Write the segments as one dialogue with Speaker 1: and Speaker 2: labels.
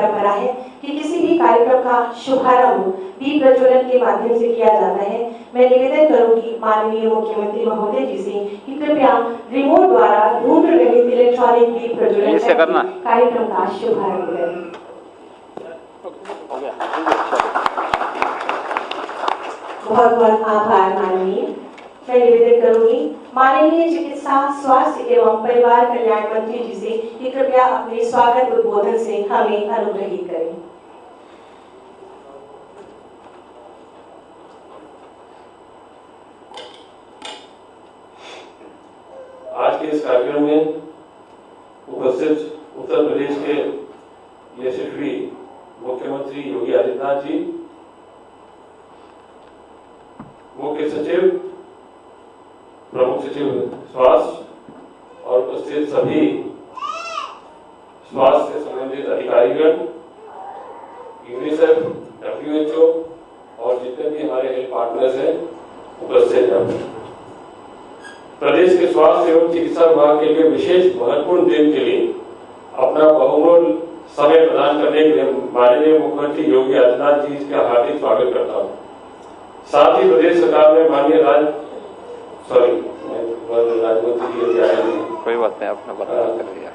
Speaker 1: परंपरा है कि किसी भी कार्यक्रम का शुभारंभ दीप प्रज्वलन के माध्यम से किया जाता है। मैं निवेदन करूंगी माननीय मुख्यमंत्री महोदय जी से कि कृपया रिमोट द्वारा ढूंढ रहे इलेक्ट्रॉनिक दीप प्रज्वलन कार्यक्रम का शुभारंभ करें। बहुत बहुत आभार माननीय। मैं निवेदन करूंगी माननीय चिकित्सा स्वास्थ्य एवं परिवार कल्याण मंत्री जी से कि कृपया अपने स्वागत उद्बोधन से हमें अनुग्रहित करें।
Speaker 2: आज के इस कार्यक्रम में उपस्थित उत्तर प्रदेश के यशस्वी मुख्यमंत्री योगी आदित्यनाथ जी, मुख्य सचिव, प्रमुख सचिव स्वास्थ्य और उपस्थित सभी स्वास्थ्य से संबंधित अधिकारीगण, यूनिसेफ, WHO और जितने भी हमारे हेल्थ पार्टनर्स हैं उपस्थित हैं। प्रदेश के स्वास्थ्य एवं चिकित्सा विभाग के लिए विशेष महत्वपूर्ण दिन के लिए अपना बहुमूल्य समय प्रदान करने के लिए माननीय मुख्यमंत्री योगी आदित्यनाथ जी का हार्दिक स्वागत करता हूँ। साथ ही प्रदेश सरकार में माननीय राज्यमंत्री जी अभी आए हैं,
Speaker 3: कोई बात नहीं, अपना बता कर दिया।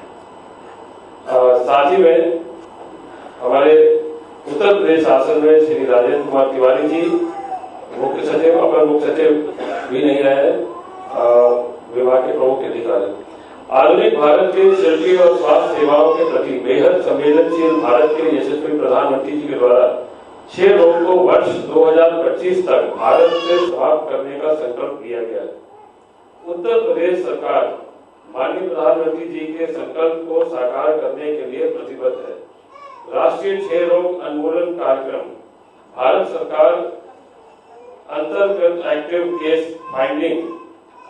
Speaker 2: साथ ही में हमारे उत्तर प्रदेश शासन में श्री राजेंद्र कुमार तिवारी जी, मुख्य सचिव, अपर मुख्य सचिव भी नहीं रहे हैं, विभाग के प्रमुख अधिकारी। आधुनिक भारत के शिल्पी और स्वास्थ्य सेवाओं के प्रति बेहद संवेदनशील भारत के यशस्वी प्रधानमंत्री जी के द्वारा 6 रोग को वर्ष 2025 तक भारत से समाप्त करने का संकल्प लिया गया है। उत्तर प्रदेश सरकार माननीय प्रधानमंत्री जी के संकल्प को साकार करने के लिए प्रतिबद्ध है। राष्ट्रीय क्षय रोग उन्मूलन कार्यक्रम भारत सरकार अंतर्गत एक्टिव केस फाइंडिंग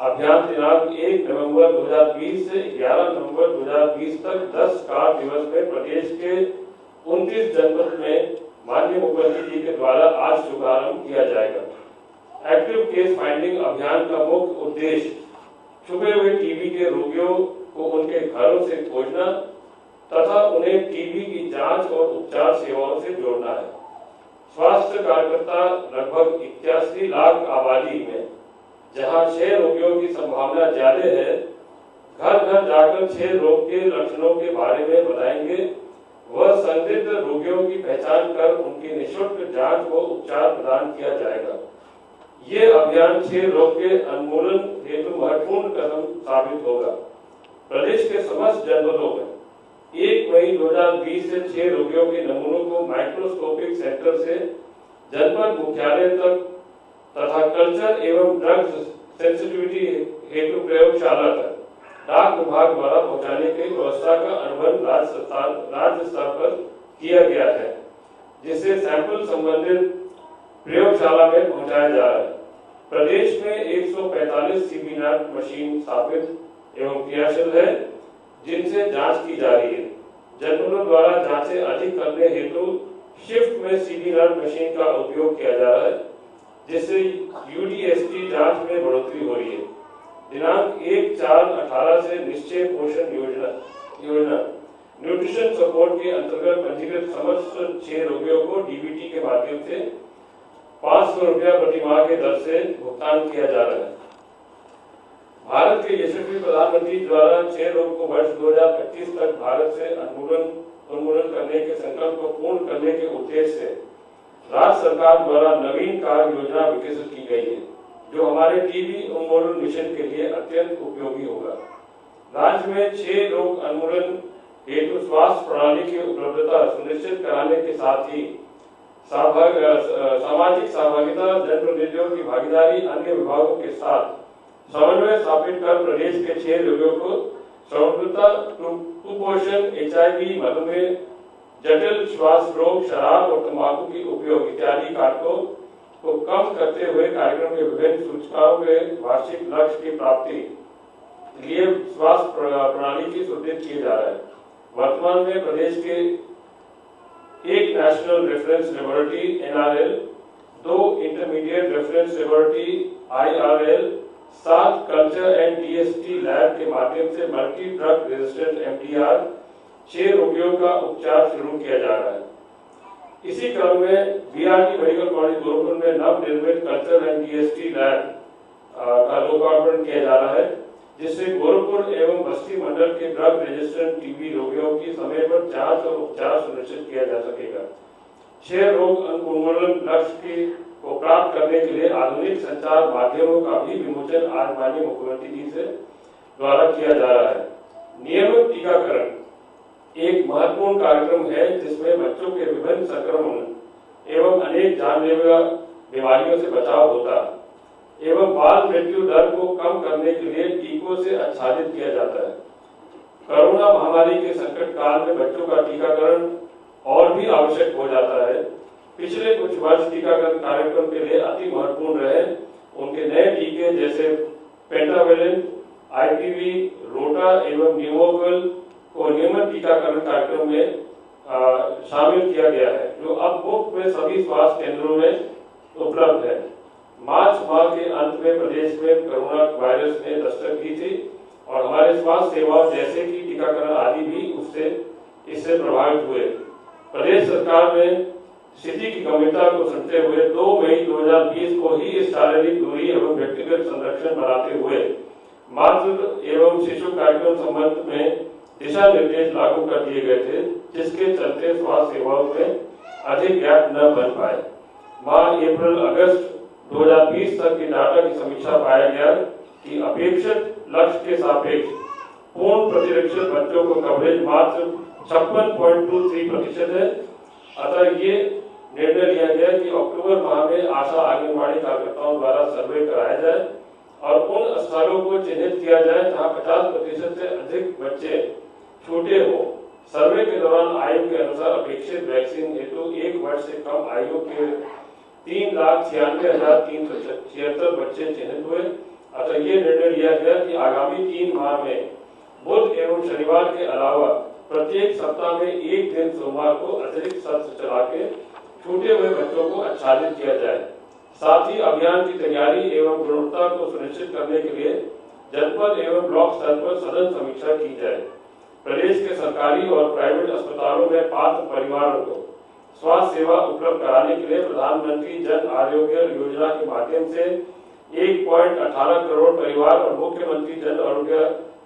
Speaker 2: अभियान दिनांक 1 नवंबर 2020 से 11 नवंबर 2020 तक 10 कार्य दिवस में प्रदेश के 29 जनपद में माननीय मुख्यमंत्री जी के द्वारा आज शुभारंभ किया जाएगा। एक्टिव केस फाइंडिंग अभियान का मुख्य उद्देश्य छुपे हुए टीबी के रोगियों को उनके घरों से खोजना तथा उन्हें टीबी की जांच और उपचार सेवाओं से जोड़ना है। स्वास्थ्य कार्यकर्ता लगभग 81 लाख आबादी में जहां 6 रोगियों की संभावना ज्यादा है, घर घर जाकर 6 रोग के लक्षणों के बारे में बताएंगे। वह संदिग्ध रोगियों की पहचान कर उनकी निःशुल्क जांच व उपचार प्रदान किया जाएगा। ये अभियान 6 रोग के उन्मूलन हेतु महत्वपूर्ण कदम साबित होगा। प्रदेश के समस्त जनपदों में 1 मई 2020 से 6 रोगियों के नमूनों को माइक्रोस्कोपिक सेंटर से जनपद मुख्यालय तक तथा कल्चर एवं ड्रग्स सेंसिटिविटी हेतु प्रयोगशाला तक डाक विभाग द्वारा पहुंचाने की व्यवस्था का अनुबंध राज्य स्तर पर किया गया है, जिससे सैंपल संबंधित प्रयोगशाला में पहुंचाया जा रहा है। प्रदेश में 145 सीबीनाट मशीन स्थापित एवं क्रियाशील है, जिनसे जांच की जा रही है। जनपदों द्वारा जांचें अधिक करने हेतु शिफ्ट में सीबीनाट मशीन का उपयोग किया जा रहा है, जिससे यूडीएसटी जांच में बढ़ोतरी हो रही है। दिनांक 1/4/18 से निश्चय पोषण योजना न्यूट्रिशन सपोर्ट के अंतर्गत पंजीकृत समस्त 6 रोगियों को डीबीटी के माध्यम से 500 रुपया प्रति माह के दर से भुगतान किया जा रहा है। भारत के यशस्वी प्रधानमंत्री द्वारा 6 रोग को वर्ष 2025 तक भारत से उन्मूलन करने के संकल्प को पूर्ण करने के उद्देश्य से राज्य सरकार द्वारा नवीन कार्य योजना विकसित की गई है, जो हमारे टीबी उन्मूलन मिशन के लिए अत्यंत उपयोगी होगा। राज्य में 6 रोग उन्मूलन हेतु स्वास्थ्य प्रणाली की उपलब्धता सुनिश्चित कराने के साथ ही सामाजिक सहभागिता, जनप्रतिनिधियों की भागीदारी, अन्य विभागों के साथ समन्वय स्थापित कर प्रदेश के 6 रोगियों को समृद्धता, कुपोषण, HIV, मधुमेह, जटिल श्वास रोग, शराब और तंबाकू की उपयोग इत्यादि कारकों को कम करते हुए कार्यक्रम के विभिन्न सूचकांकों के वार्षिक लक्ष्य की प्राप्ति लिए स्वास्थ्य प्रणाली की सुदृढ़ किया जा रहा है। वर्तमान में प्रदेश के 1 national reference laboratory NRL, 2 intermediate reference laboratory IRL, 7 culture and DST lab के माध्यम से मल्टी ड्रग रेजिस्टेंट MDR 6 रोगियों का उपचार शुरू किया जा रहा है। इसी क्रम में बीआरटी मेडिकल कॉलेज गोरखपुर में नवनिर्मित कल्चर एंड डीएसटी लैब का लोकार्पण किया जा रहा है, जिससे गोरखपुर एवं बस्ती मंडल के ड्रग रेजिस्टेंट टीबी रोगियों की समय पर जांच और उपचार सुनिश्चित किया जा सकेगा। 6 रोग उन्मूलन लक्ष्य को प्राप्त करने के लिए आधुनिक संचार माध्यमों का भी विमोचन आज माननीय मुख्यमंत्री जी से द्वारा किया जा रहा है। नियमित टीकाकरण एक महत्वपूर्ण कार्यक्रम है, जिसमें बच्चों के विभिन्न संक्रमण एवं अनेक जानलेवा बीमारियों से बचाव होता है एवं बाल मृत्यु दर को कम करने के लिए टीकों से आच्छादित किया जाता है। कोरोना महामारी के संकट काल में बच्चों का टीकाकरण और भी आवश्यक हो जाता है। पिछले कुछ वर्ष टीकाकरण कार्यक्रम के लिए अति महत्वपूर्ण रहे। उनके नए टीके जैसे पेंटावेलेंट, आईपीवी, रोटा एवं न्यूमोकोवल को नियमित टीकाकरण कार्यक्रम में शामिल किया गया है, जो अब मुफ्त में सभी स्वास्थ्य केंद्रों में उपलब्ध है। मार्च माह के अंत में प्रदेश में कोरोना वायरस ने दस्तक दी थी और हमारे स्वास्थ्य सेवाओं जैसे कि टीकाकरण आदि भी इससे प्रभावित हुए। प्रदेश सरकार ने स्थिति की गंभीरता को सुनते हुए 2 मई 2020 को ही इस शारीरिक दूरी एवं व्यक्तिगत संरक्षण बनाते हुए मातृ एवं शिशु कार्यक्रम संबंध में दिशा निर्देश लागू कर दिए गए थे, जिसके चलते स्वास्थ्य सेवाओं में अधिक गैप न बन पाए। मार्च अप्रैल अगस्त 2020 तक के डाटा की समीक्षा पाया गया कि अपेक्षित लक्ष्य के सापेक्ष पूर्ण प्रतिरक्षित बच्चों को कवरेज मात्र 56.23% है। अतः ये निर्णय लिया गया कि अक्टूबर माह में आशा आंगनबाड़ी कार्यकर्ताओं द्वारा सर्वे कराया जाए और उन स्थलों को चिन्हित किया जाए जहां 50% से अधिक बच्चे छूटे हो। सर्वे के दौरान आयु के अनुसार अपेक्षित वैक्सीन हेतु 1 वर्ष से कम आयु के 3,96,376 बच्चे चिन्हित हुए। अतः ये निर्णय लिया गया कि आगामी 3 माह में बुध एवं शनिवार के अलावा प्रत्येक सप्ताह में 1 दिन सोमवार को अतिरिक्त सत्र चला के छूटे हुए बच्चों को आच्छादित किया जाए। साथ ही अभियान की तैयारी एवं गुणवत्ता को सुनिश्चित करने के लिए जनपद एवं ब्लॉक स्तर पर सघन समीक्षा की जाए। प्रदेश के सरकारी और प्राइवेट अस्पतालों में पात्र परिवारों को स्वास्थ्य सेवा उपलब्ध कराने के लिए प्रधानमंत्री जन आरोग्य योजना के माध्यम से 1.18 करोड़ परिवार और मुख्यमंत्री जन आरोग्य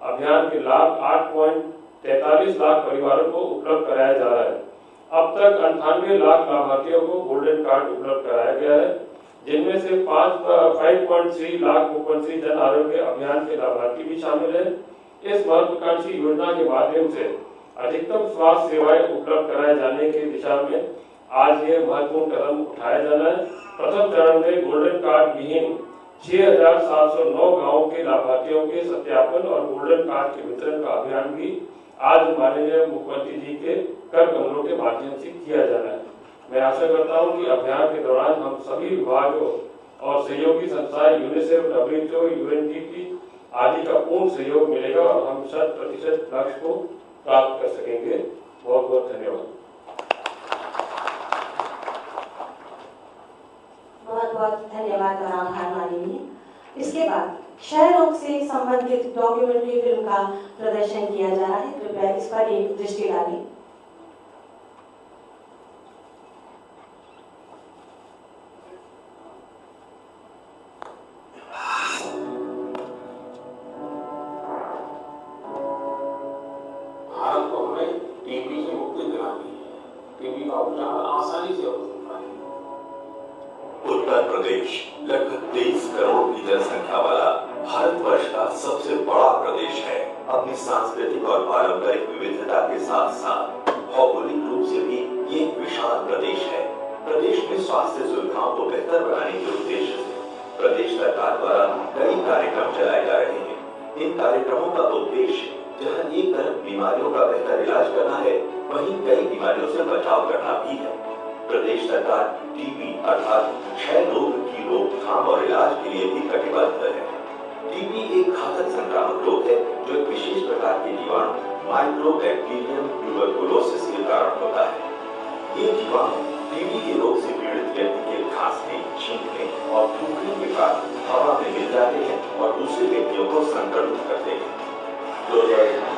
Speaker 2: अभियान के लाभ 8.43 लाख परिवारों को उपलब्ध कराया जा रहा है। अब तक 98 लाख लाभार्थियों को गोल्डन कार्ड उपलब्ध कराया गया है, जिनमें से 5.3 लाख मुख्यमंत्री जन आरोग्य अभियान के लाभार्थी भी शामिल है। इस महत्वाकांक्षी योजना के माध्यम से अधिकतम स्वास्थ्य सेवाएं उपलब्ध कराए जाने की दिशा में आज ये महत्वपूर्ण कदम उठाया जाना है। प्रथम चरण में गोल्डन कार्ड विहीन 6,709 गाँव के लाभार्थियों के सत्यापन और गोल्डन कार्ड के वितरण का अभियान भी आज माननीय मुख्यमंत्री जी के कर कमलों के माध्यम से किया जाना है। मैं आशा करता हूं कि अभियान के दौरान हम सभी विभागों और सहयोगी संस्थाएं यूनिसेफ, WHO, UNDP आदि का पूर्ण सहयोग मिलेगा और हम 100% लक्ष्य को प्राप्त कर सकेंगे। बहुत बहुत धन्यवाद।
Speaker 1: बहुत बहुत धन्यवाद और आभार माननीय। इसके बाद क्षय रोग से संबंधित डॉक्यूमेंट्री फिल्म का प्रदर्शन किया जा रहा है। कृपया इस पर एक दृष्टि डालें।
Speaker 4: भारत को हमें टीबी से मुक्ति दिलानी है। टीबी का उपचार आसानी से हो सकता है।
Speaker 5: उत्तर प्रदेश लगभग 23 करोड़ की जनसंख्या वाला भारतवर्ष का सबसे बड़ा प्रदेश है। अपनी सांस्कृतिक और पारंपरिक विविधता के साथ साथ भौगोलिक रूप से भी ये एक विशाल प्रदेश है। प्रदेश में स्वास्थ्य सुविधाओं को बेहतर बनाने के उद्देश्य से प्रदेश सरकार द्वारा कई कार्यक्रम चलाए जा रहे हैं। इन कार्यक्रमों का उद्देश्य जहाँ एक तरफ बीमारियों का बेहतर इलाज करना है, वहीं कई बीमारियों से बचाव करना भी है। प्रदेश सरकार टीबी अर्थात क्षय रोग की रोकथाम और इलाज के लिए भी कटिबद्ध है। टीबी एक घातक संक्रामक रोग है जो एक विशेष प्रकार के जीवाणु माइक्रोबैक्टीरियम ट्यूबरकुलोसिस के कारण होता है। ये जीवाणु टीबी के रोग से पीड़ित व्यक्ति के खांसने, छींकने और थूकने के बाद हवा में मिल जाते हैं और दूसरे व्यक्तियों को संक्रमित करते हैं। जो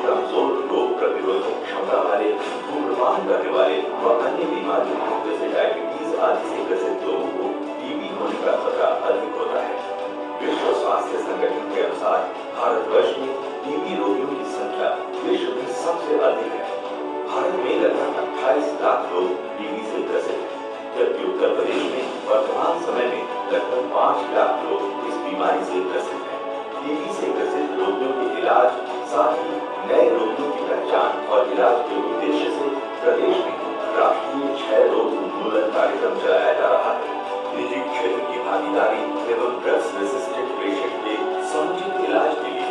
Speaker 5: कमजोर रोग प्रतिरोधक क्षमता वाले, धूम्रपान करने वाले व अन्य बीमारियों जैसे डायबिटीज आदि से ग्रसित लोगों को टीबी होने का खतरा अधिक होता है। विश्व स्वास्थ्य संगठन के अनुसार भारतवर्ष में टीबी रोगियों की संख्या विश्व में सबसे अधिक है। भारत में लगभग 28 लाख लोग टीबी से ग्रसित हैं, जबकि उत्तर प्रदेश में वर्तमान समय में लगभग 5 लाख लोग इस बीमारी से ग्रसित हैं। टीबी से ग्रसित रोगियों के इलाज, साथ ही नए रोगियों की पहचान और इलाज के उद्देश्य से प्रदेश में राष्ट्रीय क्षय रोग उन्मूलन कार्यक्रम चलाया जा रहा है। निजी क्षेत्र की भागीदारी एवं ड्रग्स रेसिस्टेंट पेशेंट के समुचित इलाज के लिए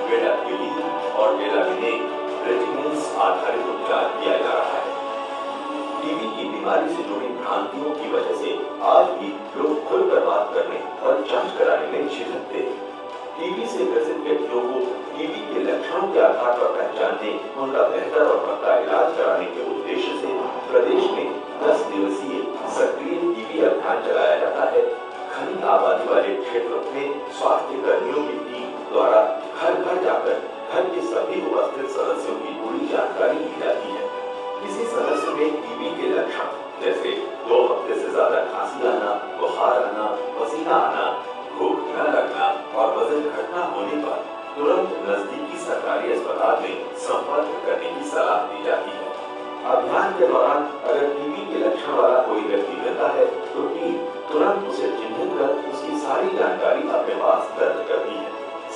Speaker 5: बेडाक्विलीन और डेलामिनेक रेजिमेंस आधारित उपचार किया जा रहा है। टीबी की बीमारी से जुड़ी भ्रांतियों की वजह से आज भी लोग खुलकर बात करने और जांच कराने में झिझकते हैं। टीबी से ग्रसित व्यक्तियों को टीबी के लक्षणों के आधार पर पहचानने, उनका बेहतर और पक्का इलाज कराने के उद्देश्य से प्रदेश में 10 दिवसीय सक्रिय टीबी अभियान चलाया जाता है। घनी आबादी वाले क्षेत्रों में स्वास्थ्य कर्मियों की टीम द्वारा घर घर जाकर घर के सभी उपस्थित सदस्यों की पूरी जानकारी ली जाती है। किसी सदस्य में टीबी के लक्षण जैसे 2 हफ्ते से ज्यादा खांसी आना, बुखार आना, पसीना आना, भूख न लगना और वजन घटना होने पर तुरंत नजदीकी सरकारी अस्पताल में संपर्क करने की सलाह दी जाती है। अभियान के दौरान अगर टीबी के लक्षण वाला कोई व्यक्ति मिलता है तो टीम तुरंत उसे चिन्हित कर उसकी सारी जानकारी अपने पास दर्ज करती है।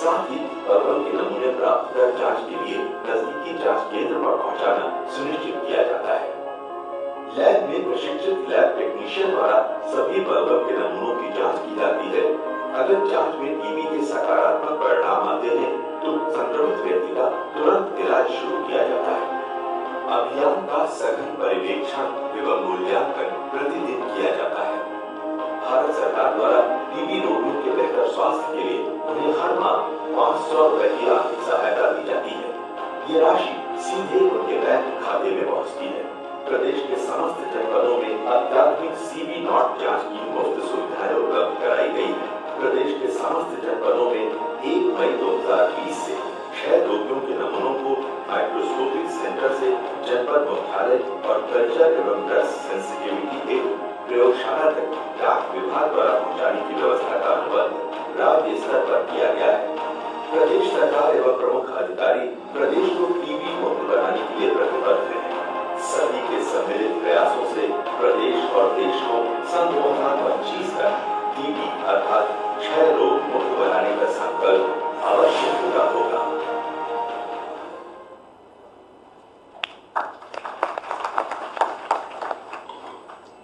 Speaker 5: साथ ही पर्वत के नमूने प्राप्त कर जांच के लिए नजदीकी जांच केंद्र पर पहुंचाना सुनिश्चित किया जाता है। लैब में प्रशिक्षित लैब टेक्नीशियन द्वारा सभी पर्वत के नमूनों की जांच की जाती है। अगर जांच में टीबी के सकारात्मक परिणाम आते हैं तो संक्रमित व्यक्ति का तुरंत इलाज शुरू किया जाता है। अभियान का सघन पर्यवेक्षण एवं मूल्यांकन प्रतिदिन किया जाता है। भारत सरकार द्वारा टीबी रोगियों के बेहतर स्वास्थ्य के लिए उन्हें हर माह 500 रुपए की आर्थिक सहायता दी जाती है। ये राशि सीधे उनके बैंक खाते में पहुंचती है। प्रदेश के समस्त जनपदों में अत्याधुनिक सीबी नॉट जांच की मुफ्त सुविधाएं उपलब्ध कराई गई है। प्रदेश के समस्त जनपदों में 1 मई 2020 से क्षय रोगियों के नमूनों को माइक्रोस्कोपिक सेंटर से जनपद मुख्यालय और कल्चर एवं ड्रग्स सेंसिटिविटी एक प्रयोगशाला तक डाक विभाग द्वारा पहुंचाने की व्यवस्था का अनुबंध राज्य स्तर पर किया गया है। प्रदेश सरकार एवं प्रमुख अधिकारी प्रदेश को टीबी मुक्त बनाने के लिए प्रतिबद्ध है। सभी के सम्मिलित प्रयासों से प्रदेश और देश को सन 2025 तक टीबी अर्थात क्षय रोग मुक्त बनाने का संकल्प अवश्य पूरा होगा।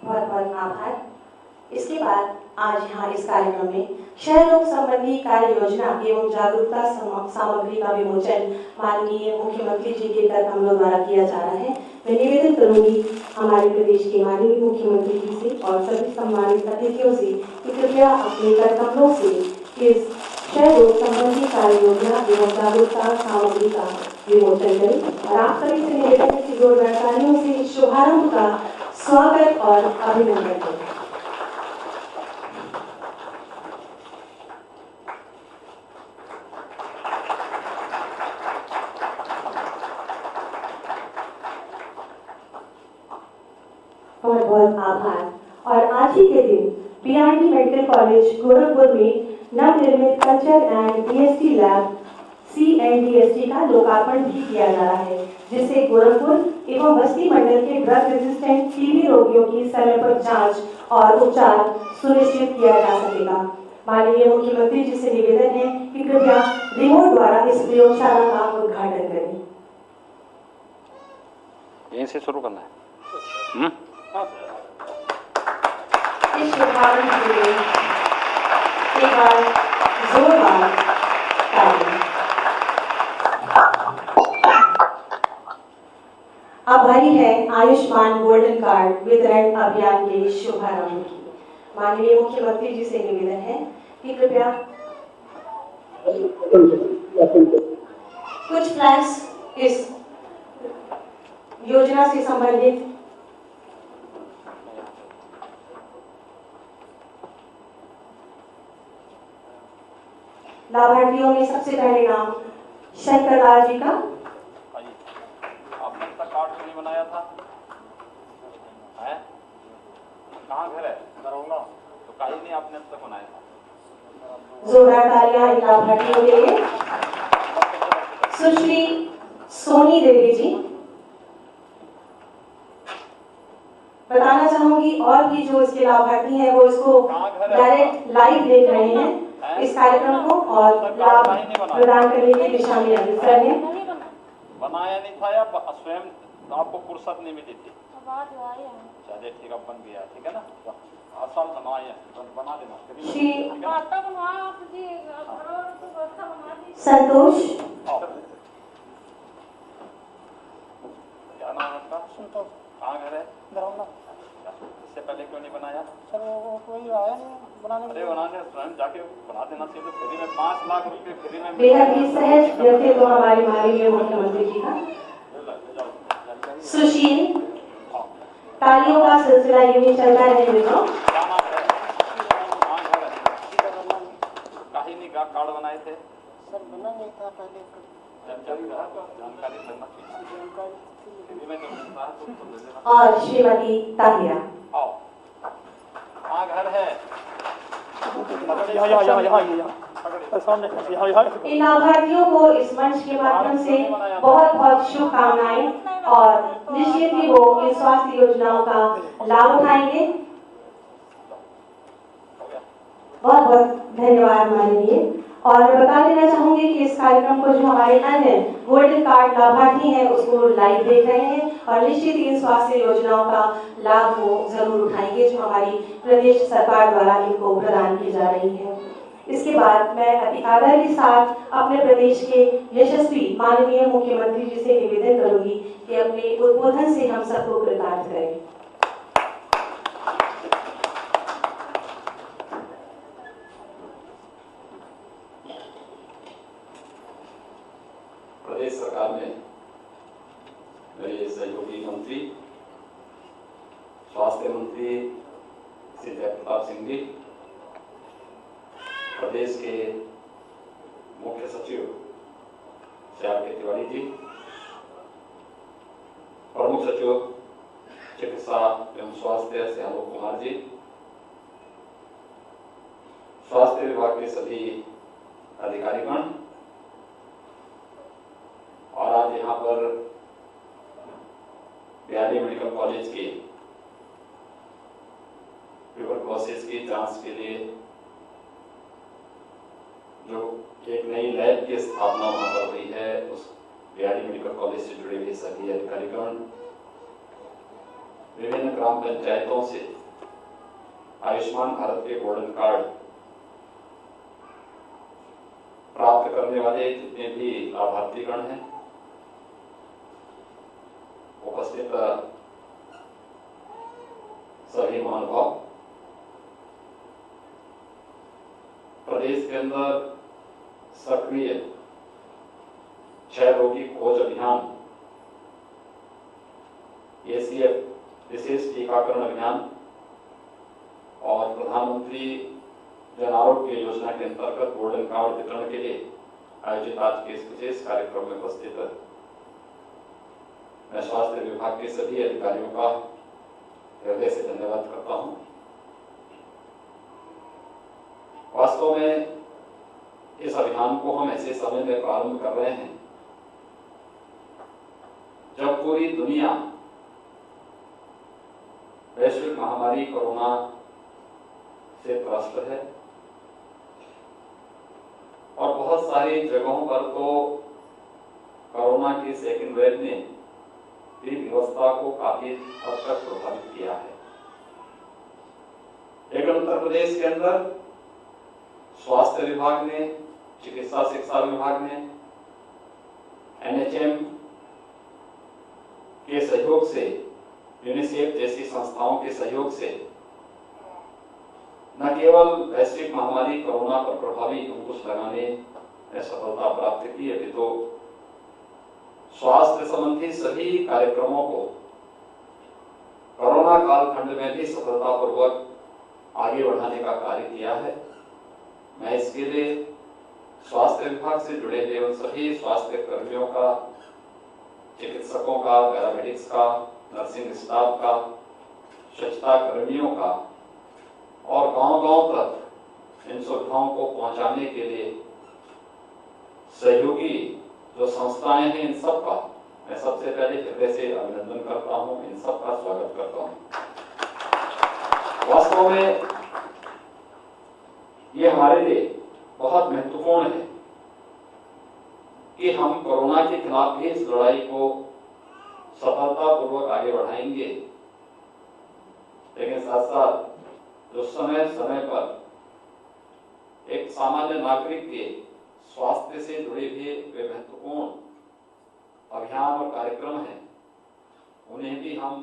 Speaker 1: बहुत बहुत आभार। इसके बाद आज यहाँ इस कार्यक्रम में क्षय रोग संबंधी कार्य योजना एवं जागरूकता सामग्री का विमोचन माननीय मुख्यमंत्री जी के कर कमलों द्वारा किया जा रहा है। मैं निवेदन करूंगी हमारे प्रदेश के माननीय मुख्यमंत्री जी से और सभी सम्मानित अतिथियों से कि कृपया अपने कर कमलों से इस क्षय रोग संबंधी कार्य योजना एवं जागरूकता सामग्री का विमोचन करें और आप सभी से निवेदन है कि जोरदार तालियों से शुभारंभ का स्वागत और अभिनंदन करें। बहुत बहुत आभार। और आज ही के दिन बीआरडी मेडिकल कॉलेज गोरखपुर में नवनिर्मित culture and DST lab CNDST का लोकार्पण भी किया जा रहा है, जिससे गोरखपुर एवं बस्ती मंडल के ड्रग रेजिस्टेंट टीबी रोगियों की समय पर जांच और उपचार सुनिश्चित किया जा सकेगा। माननीय मुख्यमंत्री जी से निवेदन है कि कृपया रिमोट द्वारा इस प्रयोगशाला का उद्घाटन करें।
Speaker 3: यहीं से शुरू करना है।
Speaker 1: इस शुभारंभ के लिए एक बार जोरदार ताली। आभारी है आयुष्मान गोल्डन कार्ड वितरण अभियान के शुभारंभ की। माननीय मुख्यमंत्री जी से निवेदन है कि कृपया कुछ फ्लैग्स इस योजना से संबंधित लाभार्थियों में सबसे पहले नाम शंकर लाल जी का।
Speaker 3: आइए, आपने अब तक कार्ड क्यों नहीं बनाया था? है? कहाँ घर है? दरौंदा। तो काहे नहीं आपने अब तक बनाया था?
Speaker 1: जोरदार तालियां इन लाभार्थियों के लिए। सुश्री सोनी देवी जी। बताना चाहूंगी और भी जो इसके लाभार्थी हैं वो इसको डायरेक्ट लाइव देख रहे हैं इस कार्यक्रम को और लाभ प्रदान करने की दिशा में अग्रसर हैं।
Speaker 3: बनाया नहीं था या स्वयं आपको फुर्सत नहीं मिली थी? चलिए ठीक, अब बन गया, ठीक है ना? आसान बनाया, बना देना।
Speaker 1: श्री संतोष।
Speaker 3: क्या नाम है आपका? संतोष। कहाँ घर है? दरौंदा। इससे पहले क्यों नहीं बनाया? सर वो कोई आया नहीं बनाने। अरे बनाने स्वयं जाके बना देना चाहिए। तो फ्री में 5 लाख रुपए फ्री में।
Speaker 1: बेहद ही सहज व्यक्तित्व हमारे माननीय मुख्यमंत्री जी का। सुशील। तालियों का सिलसिला यूं ही चलता है मित्रों।
Speaker 3: क्या नाम है? कहाँ घर है? काहे नहीं कार्ड बनाए थे?
Speaker 6: सर बना नहीं था पहले।
Speaker 3: जानकारी रहा तो जानकारी करना चाहिए। फ्री में जो मिलता है तो ले लेना।
Speaker 1: और श्रीमती ताहिरा।
Speaker 3: आओ, कहाँ घर है?
Speaker 1: इन लाभार्थियों को इस मंच के माध्यम से बहुत बहुत शुभकामनाएं और निश्चित ही वो इन स्वास्थ्य योजनाओं का लाभ उठाएंगे। बहुत बहुत धन्यवाद माननीय। और मैं बता देना चाहूंगी कि इस कार्यक्रम को जो हमारे अन्य गोल्डन कार्ड लाभार्थी हैं उसको लाइव देख रहे हैं और निश्चित इन स्वास्थ्य योजनाओं का लाभ वो जरूर उठाएंगे जो हमारी प्रदेश सरकार द्वारा इनको प्रदान की जा रही है। इसके बाद मैं अति आदर के साथ अपने प्रदेश के यशस्वी माननीय मुख्यमंत्री जी से निवेदन करूंगी कि अपने उद्बोधन से हम सबको कृतार्थ करें।
Speaker 7: प्रदेश सरकार में मेरे सहयोगी मंत्री स्वास्थ्य मंत्री श्री जयप्रताप सिंह जी, प्रदेश के मुख्य सचिव श्री आर.के. तिवारी जी, प्रमुख सचिव चिकित्सा एवं स्वास्थ्य श्री आलोक कुमार जी, स्वास्थ्य विभाग के सभी अधिकारीगण और आज यहाँ पर बिहारी मेडिकल कॉलेज के ट्यूबरक्लोसिस की जांच के लिए जो एक नई लैब की स्थापना वहां पर हुई है, उस बिहारी मेडिकल कॉलेज से जुड़े हुए सभी अधिकारीगण, विभिन्न ग्राम पंचायतों से आयुष्मान भारत के गोल्डन कार्ड प्राप्त करने वाले जितने भी लाभार्थीगण हैं, उपस्थित सभी महानुभाव, प्रदेश के अंदर सक्रिय क्षय रोगी खोज अभियान, ACF विशेष टीकाकरण अभियान और प्रधानमंत्री जन आरोग्य योजना के अंतर्गत गोल्डन कार्ड वितरण के लिए आयोजित आज के इस विशेष कार्यक्रम में उपस्थित मैं स्वास्थ्य विभाग के सभी अधिकारियों का हृदय से धन्यवाद करता हूं। वास्तव में इस अभियान को हम ऐसे समय में प्रारंभ कर रहे हैं जब पूरी दुनिया वैश्विक महामारी कोरोना से त्रस्त है और बहुत सारी जगहों पर तो कोरोना की सेकेंड वेव ने भी व्यवस्था को काफी हद तक प्रभावित किया है। लेकिन उत्तर प्रदेश के अंदर स्वास्थ्य विभाग ने, चिकित्सा शिक्षा विभाग ने, NHM के सहयोग से, यूनिसेफ जैसी संस्थाओं के सहयोग से न केवल वैश्विक महामारी कोरोना पर प्रभावी अंकुश लगाने में सफलता प्राप्त की, अभी तो स्वास्थ्य संबंधी सभी कार्यक्रमों को कोरोना कालखंड में भी सफलतापूर्वक आगे बढ़ाने का कार्य किया है। मैं इसके लिए स्वास्थ्य विभाग से जुड़े हुए उन सभी स्वास्थ्य कर्मियों का, चिकित्सकों का, पैरामेडिक्स का, नर्सिंग स्टाफ का, स्वच्छता कर्मियों का और गांव-गांव तक इन सुविधाओं को पहुंचाने के लिए सहयोगी जो संस्थाएं हैं, इन सब का मैं सबसे पहले हृदय से अभिनंदन करता हूं, इन सब का स्वागत करता हूं। वास्तव में ये हमारे लिए बहुत महत्वपूर्ण है कि हम कोरोना के खिलाफ भी इस लड़ाई को सफलतापूर्वक आगे बढ़ाएंगे, लेकिन साथ साथ जो समय समय पर एक सामान्य नागरिक के स्वास्थ्य से जुड़े हुए वे महत्वपूर्ण अभियान और कार्यक्रम हैं, उन्हें भी हम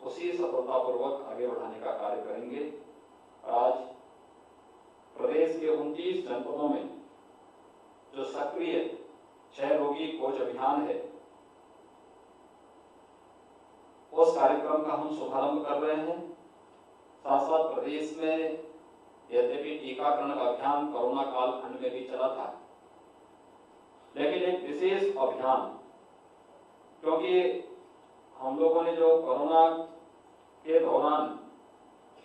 Speaker 7: उसी सफलतापूर्वक आगे बढ़ाने का कार्य करेंगे। आज प्रदेश के 29 जनपदों में जो सक्रिय 6 रोगी खोज अभियान है, उस कार्यक्रम का हम शुभारंभ कर रहे हैं। साथ साथ प्रदेश में यद्यपि टीकाकरण का अभियान कोरोना कालखंड में भी चला था, लेकिन एक विशेष अभियान, क्योंकि हम लोगों ने जो कोरोना के दौरान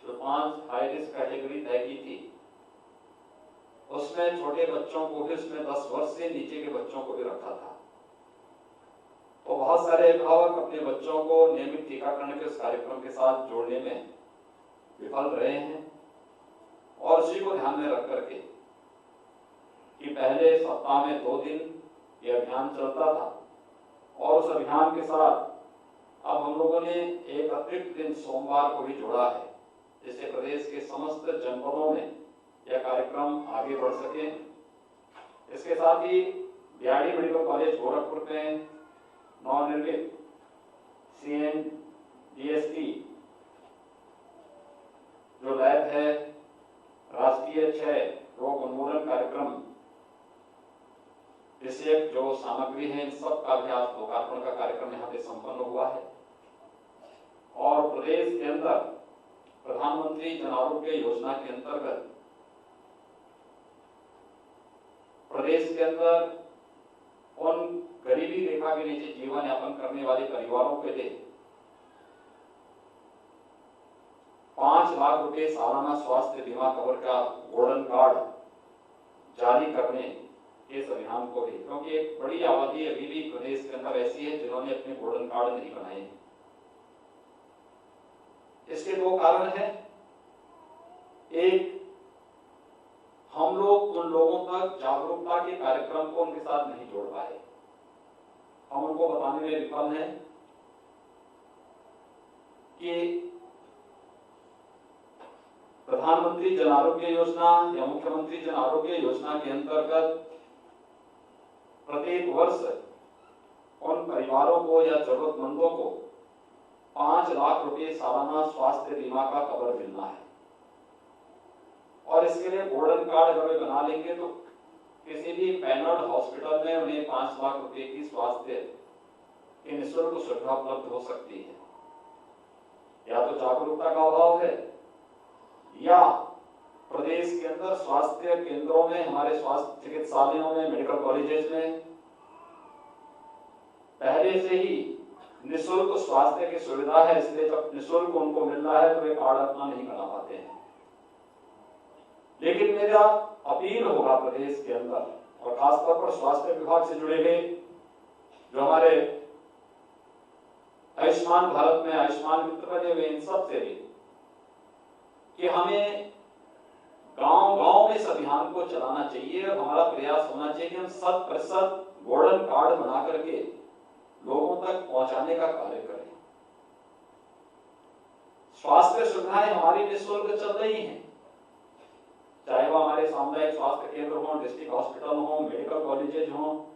Speaker 7: जो 5 हाई रिस्क कैटेगरी तय की थी, उसमें छोटे बच्चों को भी, उसमें 10 वर्ष से नीचे के बच्चों को भी रखा था। तो बहुत सारे अभिभावक अपने बच्चों को नियमित टीकाकरण के उस कार्यक्रम के साथ जोड़ने में विफल रहे हैं, और उसी को ध्यान में रख करके कि पहले सप्ताह में 2 दिन ये अभियान चलता था, और उस अभियान के साथ अब हम लोगों ने एक अतिरिक्त दिन सोमवार को भी जोड़ा है, जिससे प्रदेश के समस्त जनपदों में यह कार्यक्रम आगे बढ़ सके। इसके साथ ही बीआरडी मेडिकल कॉलेज गोरखपुर में नवनिर्मित CNDST जो लैब है, राष्ट्रीय क्षय रोग उन्मूलन कार्यक्रम विषयक जो सामग्री है, इन सब का भी आज लोकार्पण का कार्यक्रम यहाँ पे संपन्न हुआ है। और प्रदेश के अंदर प्रधानमंत्री जन आरोग्य योजना के अंतर्गत प्रदेश के अंदर उन गरीबी रेखा के नीचे जीवन यापन करने वाले परिवारों के लिए 5 लाख रुपए सालाना स्वास्थ्य बीमा कवर का गोल्डन कार्ड जारी करने इस अभियान को भी, क्योंकि एक बड़ी आबादी अभी भी प्रदेश के अंदर ऐसी है जिन्होंने अपने गोल्डन कार्ड नहीं बनाए हैं। इसके 2 कारण हैं। एक, हम लोग उन लोगों तक जागरूकता के कार्यक्रम को उनके साथ नहीं जोड़ पाए, हम उनको बताने में विफल हैं कि प्रधानमंत्री जन आरोग्य योजना या मुख्यमंत्री जन आरोग्य योजना के अंतर्गत प्रत्येक वर्ष उन परिवारों को या जरूरतमंदों को 5 लाख रुपए सालाना स्वास्थ्य बीमा का कवर मिलना है, और इसके लिए गोल्डन कार्ड अगर वे बना लेंगे तो किसी भी पैनल्ड हॉस्पिटल में उन्हें 5 लाख रुपए की स्वास्थ्य की निःशुल्क सुविधा उपलब्ध हो सकती है। या तो जागरूकता का अभाव है, या प्रदेश के अंदर स्वास्थ्य केंद्रों में, हमारे स्वास्थ्य चिकित्सालयों में, मेडिकल कॉलेजेस में पहले से ही निःशुल्क स्वास्थ्य की सुविधा है, इसलिए जब निःशुल्क उनको मिल रहा है तो वे कार्ड अपना नहीं बना पाते हैं। लेकिन मेरा अपील होगा प्रदेश के अंदर, और खासतौर पर स्वास्थ्य विभाग से जुड़े हुए जो हमारे आयुष्मान भारत में आयुष्मान मित्र बने हुए, इन सब से भी, कि हमें गांव-गांव में इस अभियान को चलाना चाहिए। और हमारा प्रयास होना चाहिए कि हम 100% गोल्डन कार्ड बना करके लोगों तक पहुंचाने का कार्य करें। स्वास्थ्य सुविधाएं हमारी निःशुल्क चल रही हैं, चाहे वो हमारे सामुदायिक स्वास्थ्य केंद्र हो, डिस्ट्रिक्ट हॉस्पिटल हो, मेडिकल कॉलेजेज हो,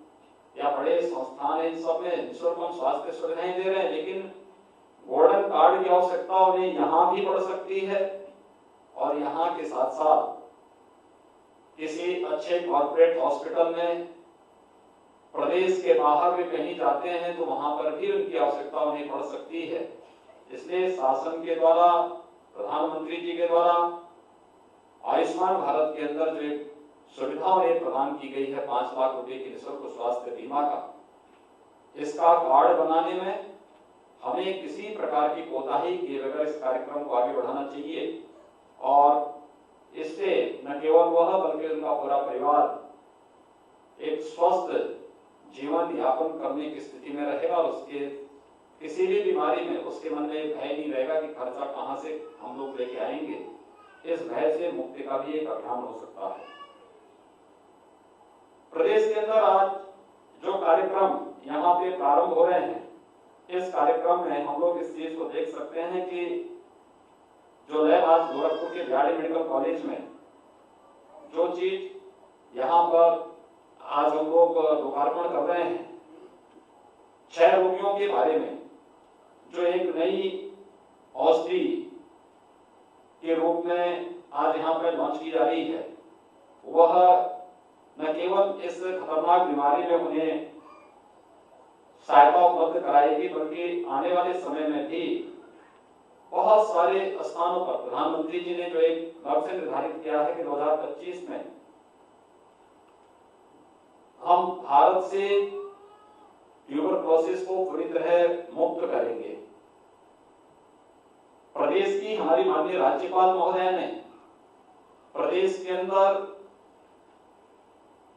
Speaker 7: या बड़े संस्थान, इन सब में निःशुल्क हम स्वास्थ्य सुविधाएं दे रहे हैं। लेकिन गोल्डन कार्ड की आवश्यकता उन्हें यहाँ भी पड़ सकती है, और यहाँ के साथ साथ किसी अच्छे कॉर्पोरेट हॉस्पिटल में प्रदेश के बाहर भी कहीं जाते हैं तो वहां पर भी उनकी आवश्यकता उन्हें पड़ सकती है। इसलिए शासन के द्वारा, प्रधानमंत्री जी के द्वारा आयुष्मान भारत के अंदर जो एक सुविधा उन्हें प्रदान की गई है 5 लाख रुपए की निःशुल्क स्वास्थ्य बीमा का। इसका कार्ड बनाने में हमें किसी प्रकार की कोताही किए बगैर इस कार्यक्रम को आगे बढ़ाना चाहिए और इससे न केवल वह बल्कि उनका पूरा परिवार एक स्वस्थ जीवन यापन करने की स्थिति में रहेगा और उसके किसी भी बीमारी में उसके मन में भय नहीं रहेगा कि खर्चा कहां से हम लोग लेके आएंगे। इस भय से मुक्ति का भी एक अभियान हो सकता है। प्रदेश के अंदर आज जो कार्यक्रम यहाँ पे प्रारंभ हो रहे हैं, इस कार्यक्रम में हम लोग इस चीज को देख सकते हैं कि जो लैब आज गोरखपुर के बीआरडी मेडिकल कॉलेज में जो चीज यहाँ पर आज हम लोग लोकार्पण कर रहे हैं, 6 रोगियों के बारे में जो एक नई औषधि के रूप में आज यहाँ पर लॉन्च की जा रही है, वह न केवल इस खतरनाक बीमारी में उन्हें सहायता उपलब्ध कराएगी बल्कि आने वाले समय में भी बहुत सारे स्थानों पर प्रधानमंत्री जी ने जो एक लक्ष्य निर्धारित किया है कि 2025 में हम भारत से ट्यूबरक्लोसिस को पूरी तरह मुक्त करेंगे। प्रदेश की हमारी माननीय राज्यपाल महोदया ने प्रदेश के अंदर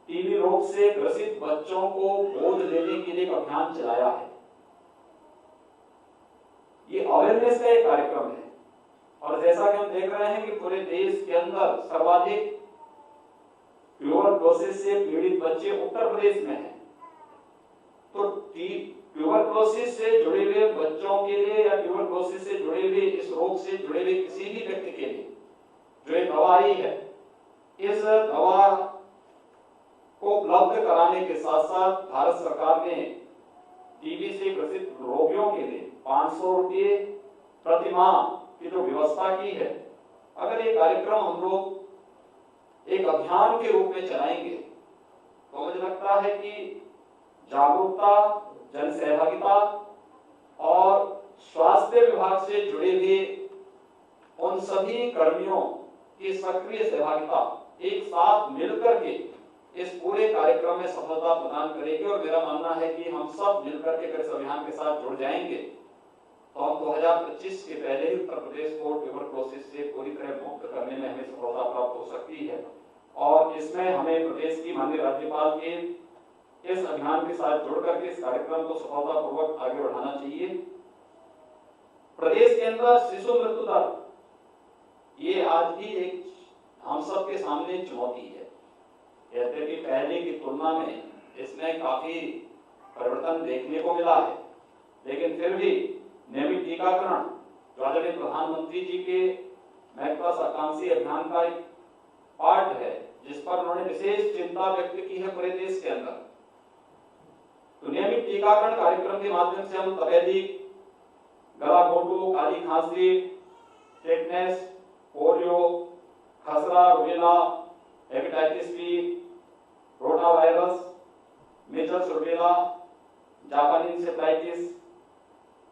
Speaker 7: टीबी रोग से ग्रसित बच्चों को गोद लेने के लिए एक अभियान चलाया है। ये अवेयरनेस का एक कार्यक्रम है और जैसा कि हम देख रहे हैं कि पूरे देश के अंदर सर्वाधिक ट्यूबरक्लोसिस से पीड़ित बच्चे उत्तर प्रदेश में हैं। तो ट्यूबरक्लोसिस से जुड़े हुए बच्चों के लिए या ट्यूबरक्लोसिस से जुड़े हुए इस रोग से जुड़े हुए किसी भी व्यक्ति के लिए जो एक दवा आई है, इस दवा को उपलब्ध कराने के साथ साथ भारत सरकार ने टीबी से ग्रसित रोगियों के लिए 500 रुपये प्रति माह की जो व्यवस्था की है, अगर ये कार्यक्रम हम लोग एक अभियान के रूप में चलाएंगे तो मुझे लगता है कि जागरूकता, जन सहभागिता और स्वास्थ्य विभाग से जुड़े हुए उन सभी कर्मियों की सक्रिय सहभागिता एक साथ मिलकर के इस पूरे कार्यक्रम में सफलता प्रदान करेगी। और मेरा मानना है कि हम सब मिलकर के अगर इस अभियान के साथ जुड़ जाएंगे तो हम 2025 के पहले ही उत्तर प्रदेश को ट्यूबरक्लोसिस से पूरी तरह मुक्त करने में हमें सफलता प्राप्त हो सकती है। और इसमें हमें प्रदेश की माननीय राज्यपाल के इस अभियान के साथ जुड़ करके इस कार्यक्रम को सफलतापूर्वक आगे बढ़ाना चाहिए। प्रदेश के अंदर शिशु मृत्यु दर ये आज भी एक हम सब के सामने चुनौती है। यद्यपि पहले की तुलना में इसमें काफी परिवर्तन देखने को मिला है, लेकिन फिर भी नियमित टीकाकरण जो आदरणीय प्रधानमंत्री जी के महत्वाकांक्षी अभियान का एक पार्ट है, जिस पर उन्होंने विशेष चिंता व्यक्त की है पूरे देश के अंदर। तो नियमित टीकाकरण कार्यक्रम के माध्यम से हम तपेदिक, गला घोटू, काली खांसी, टेटनेस, पोलियो, खसरा, rubella, hepatitis B, rota virus, measles, rubella, जापानी इंसेफ्लाइटिस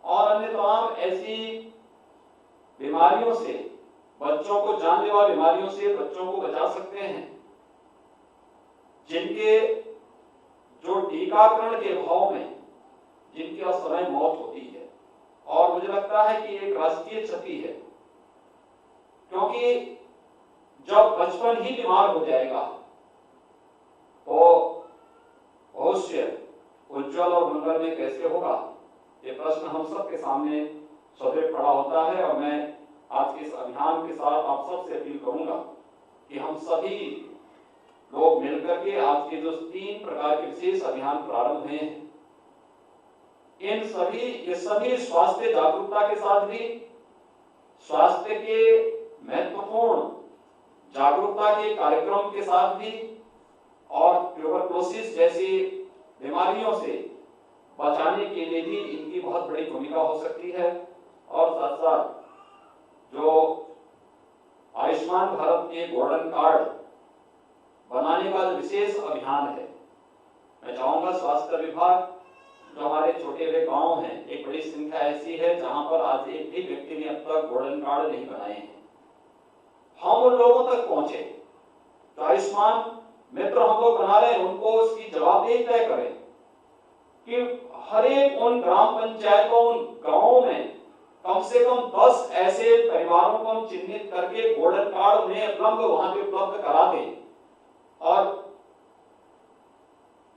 Speaker 7: और अन्य तमाम ऐसी बीमारियों से बच्चों को, जानलेवा बीमारियों से बच्चों को बचा सकते हैं, जिनके जो टीकाकरण के अभाव में जिनकी असमय मौत होती है। और मुझे लगता है कि एक राष्ट्रीय क्षति है, क्योंकि जब बचपन ही बीमार हो जाएगा तो भविष्य उज्जवल और मंगलमय कैसे होगा, ये प्रश्न हम सबके सामने सदैव खड़ा होता है। और मैं आज के इस अभियान के साथ आप सबसे अपील करूंगा कि हम सभी लोग मिलकर के आज के जो 3 प्रकार के विशेष अभियान प्रारंभ हुए हैं, ये सभी स्वास्थ्य जागरूकता के साथ भी स्वास्थ्य के महत्वपूर्ण जागरूकता के कार्यक्रम के साथ भी और ट्यूबरक्लोसिस जैसी बीमारियों से बचाने के लिए भी इनकी बहुत बड़ी भूमिका हो सकती है। और साथ साथ जो आयुष्मान भारत के गोल्डन कार्ड बनाने का जो विशेष अभियान है, मैं चाहूंगा स्वास्थ्य विभाग जो हमारे छोटे हुए गांव हैं, एक बड़ी संख्या ऐसी है जहां पर आज एक भी व्यक्ति ने अब तक गोल्डन कार्ड नहीं बनाए हैं, हम उन लोगों तक पहुंचे तो आयुष्मान मित्र हम लोग बना रहे हैं उनको उसकी जवाबदेही तय करें कि हर एक उन ग्राम पंचायतों, उन गांवों में कम से कम 10 ऐसे परिवारों को हम चिन्हित करके गोल्डन कार्ड उन्हें उपलब्ध वहां पे उपलब्ध करा दें और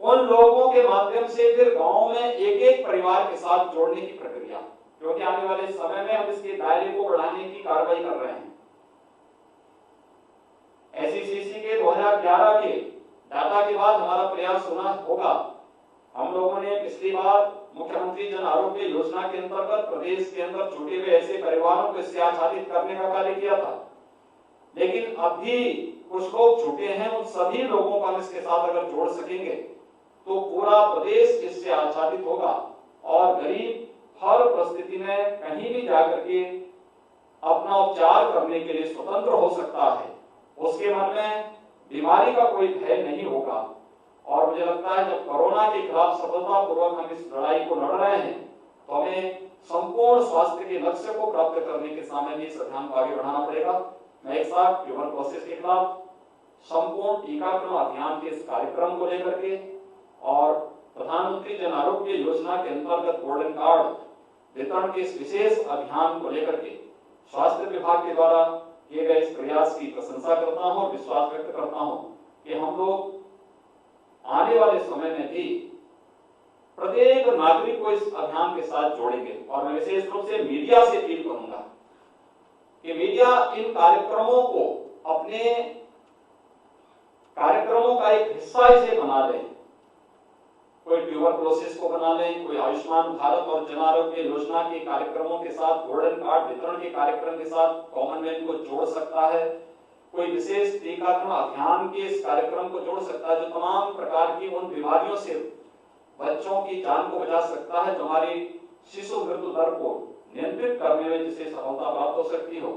Speaker 7: उन लोगों के माध्यम से फिर गांव में एक एक परिवार के साथ जोड़ने की प्रक्रिया, क्योंकि आने वाले समय में हम इसके दायरे को बढ़ाने की कार्रवाई कर रहे हैं। एसईसीसी के 2011 के डाटा के बाद हमारा प्रयास होगा। हम लोगों ने पिछली बार मुख्यमंत्री जन आरोग्य योजना के अंतर्गत प्रदेश के अंदर छूटे हुए ऐसे परिवारों को इससे आच्छादित करने का कार्य किया था, लेकिन अभी कुछ लोग छूटे हैं। उन सभी लोगों को हम इसके साथ अगर जोड़ सकेंगे तो पूरा प्रदेश इससे आच्छादित होगा और गरीब हर परिस्थिति में कहीं भी जाकर के अपना उपचार करने के लिए स्वतंत्र हो सकता है। उसके मन में बीमारी का कोई भय नहीं होगा। और मुझे लगता है जब कोरोना के खिलाफ सफलतापूर्वक हम इस लड़ाई को लड़ रहे हैं तो हमें संपूर्ण स्वास्थ्य के लक्ष्य को प्राप्त करने के सामने भी इस अभियान को आगे बढ़ाना पड़ेगा। मैं एक साथ ट्यूबरकुलोसिस के खिलाफ संपूर्ण टीकाकरण अभियान के इस कार्यक्रम को लेकर के और प्रधानमंत्री जन आरोग्य योजना के अंतर्गत गोल्डन कार्ड वितरण के इस विशेष अभियान को लेकर के स्वास्थ्य विभाग के द्वारा किए गए इस प्रयास की प्रशंसा करता हूं और विश्वास व्यक्त करता हूं कि हम लोग आने वाले समय में भी प्रत्येक नागरिक को इस अभियान के साथ जोड़ेंगे। और मैं विशेष रूप से मीडिया से अपील करूंगा कि मीडिया इन कार्यक्रमों को अपने कार्यक्रमों का एक हिस्सा इसे बना ले। कोई ट्यूबरकुलोसिस को बना लें, कोई आयुष्मान भारत और जन आरोग्य योजना के कार्यक्रमों के साथ गोल्डन कार्ड वितरण के कार्यक्रम के साथ कॉमनवेल्थ को जोड़ सकता है, कोई विशेष टीकाकरण अभियान के इस कार्यक्रम को जोड़ सकता है जो तमाम प्रकार की उन बीमारियों से बच्चों की जान को बचा सकता है, जो हमारी शिशु मृत्यु दर को नियंत्रित करने में जिसे सफलता प्राप्त हो सकती हो।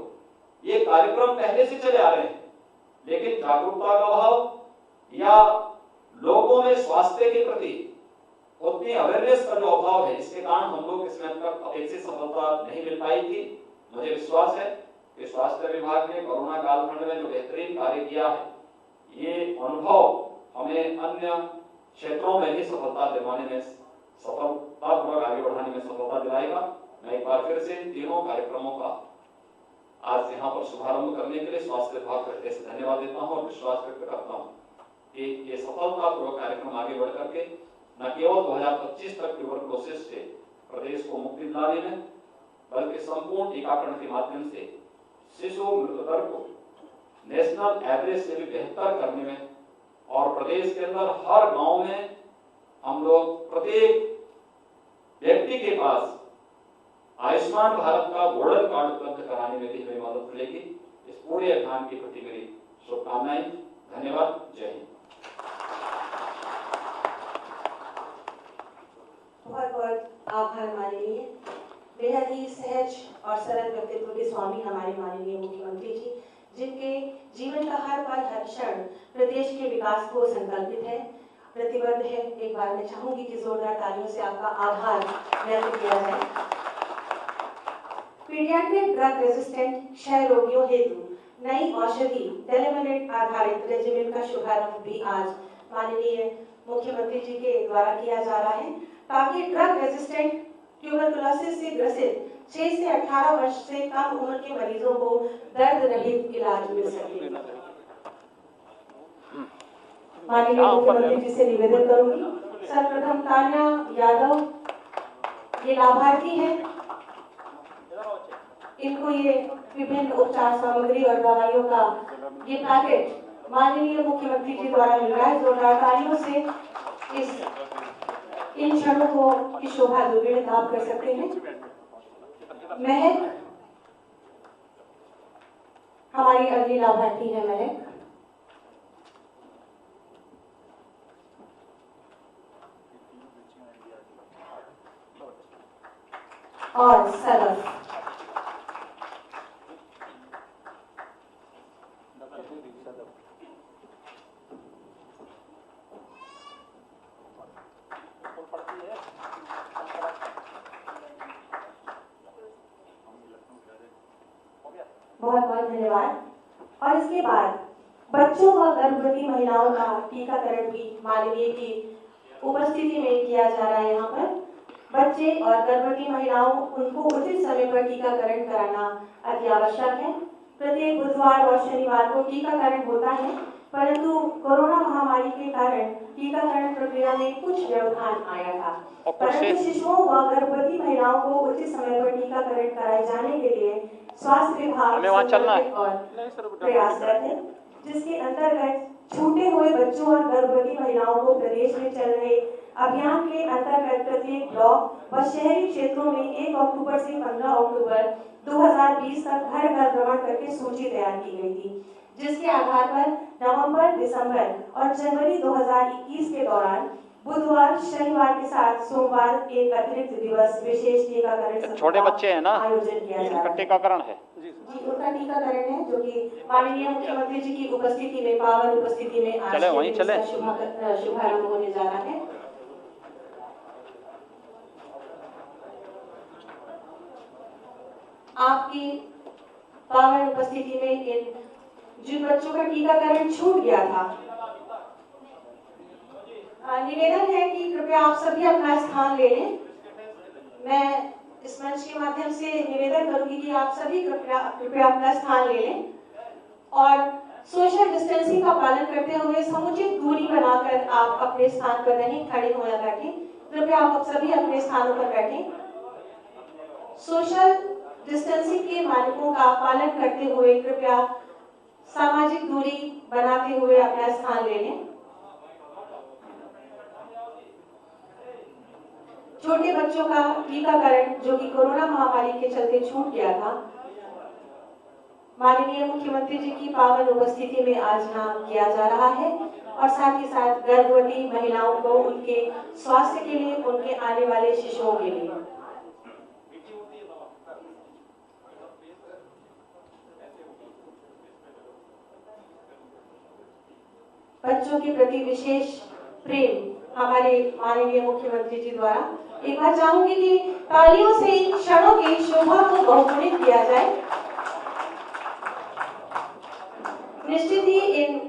Speaker 7: ये कार्यक्रम पहले से चले आ रहे हैं, लेकिन जागरूकता का अभाव या लोगों में स्वास्थ्य के प्रति उतनी अवेयरनेस का जो अभाव है, इसके कारण हम लोग इसमें अब तक अपेक्षित सफलता नहीं मिल पाई थी। मुझे विश्वास है कि स्वास्थ्य विभाग ने कोरोना कालखंड में जो बेहतरीन कार्य किया है, ये अनुभव हमें अन्य क्षेत्रों में भी सफलता दिलाने में सफलतापूर्वक आगे बढ़ाने में सफलता दिलाएगा। मैं एक बार फिर से इन तीनों कार्यक्रमों का आज यहाँ पर शुभारंभ करने के लिए स्वास्थ्य विभाग को हृदय से धन्यवाद देता हूँ और विश्वास व्यक्त करता हूँ कि ये सफलतापूर्वक कार्यक्रम आगे बढ़ करके न केवल 2025 तक ट्यूबरकुलोसिस से प्रदेश को मुक्ति दिलाने में, बल्कि संपूर्ण टीकाकरण के माध्यम से शिशु मृत्यु दर को नेशनल एवरेज से भी बेहतर करने में और प्रदेश के अंदर हर गांव में हम लोग प्रत्येक व्यक्ति के पास आयुष्मान भारत का गोल्डन कार्ड उपलब्ध कराने में भी हमें मदद मिलेगी। इस पूरे अभियान के प्रति मेरी शुभकामनाएं। धन्यवाद। जय हिंद।
Speaker 1: बहुत बहुत आभार माननीय। बेहद ही सहज और सरल व्यक्तित्व के स्वामी हमारे माननीय मुख्यमंत्री जी, जिनके जीवन का हर पल हर क्षण प्रदेश के विकास को संकल्पित है, प्रतिबद्ध है। एक बार मैं चाहूंगी कि जोरदार तालियों से आपका आभार व्यक्त किया जाए। पीडियाट्रिक ड्रग रेजिस्टेंट क्षय रोगियों हेतु नई औषधि टेलीमेडिसिन आधारित रेजिमेन का शुभारंभ भी आज माननीय मुख्यमंत्री जी के द्वारा किया जा रहा है, ताकि ड्रग रेजिस्टेंट ट्यूबरकुलोसिस से ग्रसित 6 से 18 वर्ष से कम उम्र के मरीजों को दर्द रहित इलाज मिल सके। माननीय मुख्यमंत्री जी से निवेदन करूंगी, सर्वप्रथम तान्या यादव ये लाभार्थी हैं, इनको ये विभिन्न उपचार सामग्री और दवाइयों का ये पैकेट माननीय मुख्यमंत्री जी द्वारा मिल रहा है। जोरदार तालियों से इन क्षणों को की शोभा दुगुणित आप कर सकते हैं। महक हमारी अगली लाभार्थी है। महक और सरफ बहुत बहुत धन्यवाद। और इसके बाद बच्चों व गर्भवती महिलाओं का टीकाकरण भी माननीय की उपस्थिति में किया जा रहा है। यहाँ पर बच्चे और गर्भवती महिलाओं उनको उचित समय पर टीकाकरण कराना अति आवश्यक है। प्रत्येक बुधवार और शनिवार को टीकाकरण होता है, परंतु कोरोना महामारी के कारण टीकाकरण प्रक्रिया में कुछ व्यवधान आया था। परंतु शिशुओं व गर्भवती महिलाओं को उचित समय पर टीकाकरण कराए जाने के लिए स्वास्थ्य विभाग और प्रयासरत है, जिसके अंतर्गत छूटे हुए बच्चों और गर्भवती महिलाओं को प्रदेश में चल रहे अभियान के अंतर्गत प्रत्येक ब्लॉक व शहरी क्षेत्रों में 1 अक्टूबर से 15 अक्टूबर 2020 तक घर घर भ्रमण करके सूची तैयार की गई थी, जिसके आधार पर नवंबर, दिसंबर और जनवरी 2021 के दौरान बुधवार, शनिवार के साथ सोमवार एक अतिरिक्त दिवस विशेष टीकाकरण
Speaker 3: छोटे बच्चे हैं ना,
Speaker 1: आयोजन किया जा रहा है।
Speaker 3: टीकाकरण है
Speaker 1: जी, उनका टीकाकरण है, जो कि माननीय मुख्यमंत्री जी की उपस्थिति में, पावन उपस्थिति में आज
Speaker 3: चले वहीं चले
Speaker 1: शुभारंभ होने जा रहा है। आपकी पावन उपस्थिति में इन जिन बच्चों का टीकाकरण छूट गया था, निवेदन है कि कृपया आप सभी अपना स्थान ले लें। मैं इस मंच के माध्यम से निवेदन करूंगी कि आप सभी कृपया अपना स्थान ले लें और सोशल डिस्टेंसिंग का पालन करते हुए समुचित दूरी बनाकर आप अपने स्थान पर रहें, खड़े हो या बैठें। कृपया आप सभी अपने स्थानों पर बैठें। सोशल डिस्टेंसिंग के मानकों का पालन करते हुए कृपया सामाजिक दूरी बनाते हुए अपना स्थान ले लें। छोटे बच्चों का टीकाकरण, जो कि कोरोना महामारी के चलते छूट गया था, माननीय मुख्यमंत्री जी की पावन उपस्थिति में आज यहाँ किया जा रहा है और साथ ही साथ गर्भवती महिलाओं को उनके स्वास्थ्य के लिए, उनके आने वाले शिशुओं के लिए। बच्चों के प्रति विशेष प्रेम हमारे माननीय मुख्यमंत्री जी द्वारा। एक बार चाहूंगी कि तालियों से इन क्षणों की शोभा को बहुगुणित किया जाए। निश्चित ही इन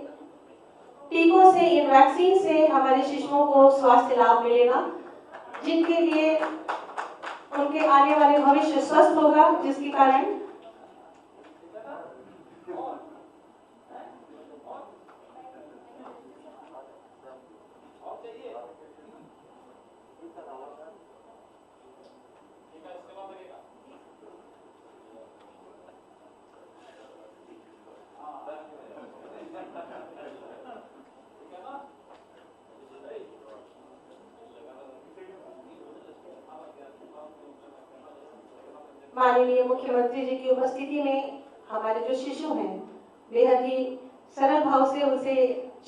Speaker 1: टीकों से, इन वैक्सीन से हमारे शिशुओं को स्वास्थ्य लाभ मिलेगा, जिनके लिए उनके आने वाले भविष्य स्वस्थ होगा, जिसके कारण माननीय मुख्यमंत्री जी की उपस्थिति में हमारे जो शिशु हैं बेहद ही सरल भाव से उनसे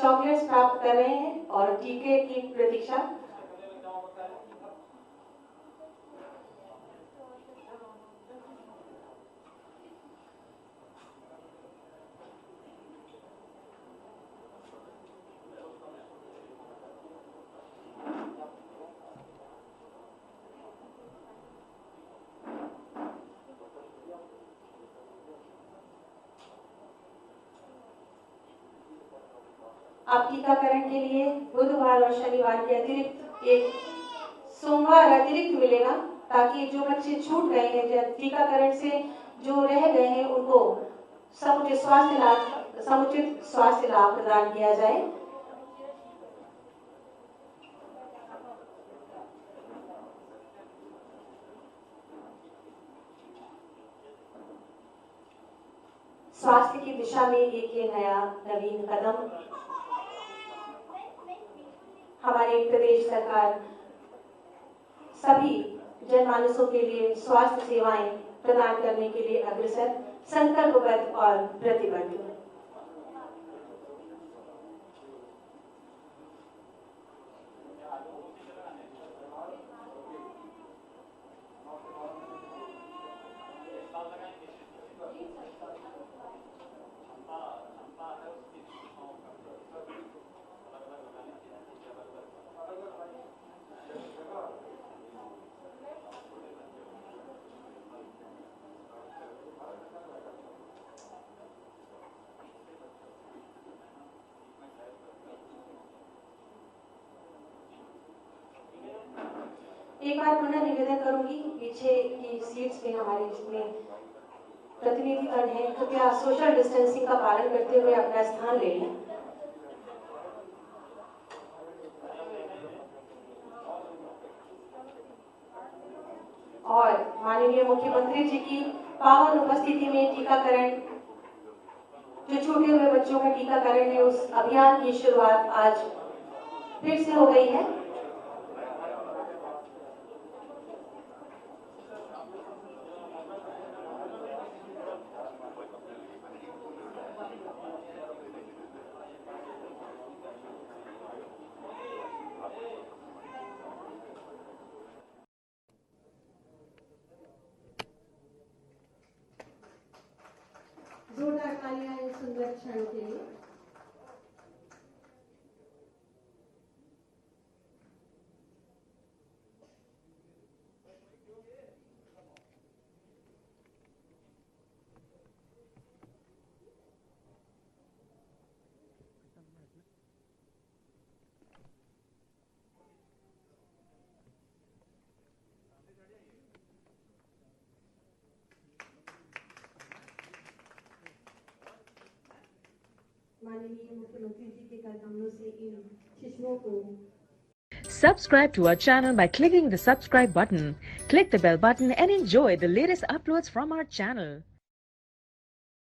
Speaker 1: चॉकलेट्स प्राप्त कर रहे हैं और टीके की प्रतीक्षा। आप टीकाकरण के लिए बुधवार और शनिवार के अतिरिक्त एक सोमवार अतिरिक्त मिलेगा, ताकि जो बच्चे छूट गए हैं टीकाकरण से, जो रह गए हैं, उनको समुचित स्वास्थ्य लाभ प्रदान किया जाए। स्वास्थ्य की दिशा में एक ये नया नवीन कदम हमारी प्रदेश सरकार सभी जनमानसों के लिए स्वास्थ्य सेवाएं प्रदान करने के लिए अग्रसर, संकल्पबद्ध और प्रतिबद्ध। एक बार पुनः निवेदन करूंगी पीछे की सीट्स में हमारे जितने प्रतिनिधिगण हैं कृपया सोशल डिस्टेंसिंग का पालन करते हुए अपना स्थान ले लें। और माननीय मुख्यमंत्री जी की पावन उपस्थिति में टीकाकरण, जो छूटे हुए बच्चों का टीकाकरण है, उस अभियान की शुरुआत आज फिर से हो गई है।
Speaker 6: जोरदार तालियां इस सुंदर क्षण के लिए। माननीय मुख्यमंत्री जी के कर कमलों से इन शिशुओं को
Speaker 8: Subscribe to our channel by clicking the subscribe button. Click the bell button and enjoy the latest uploads from our channel.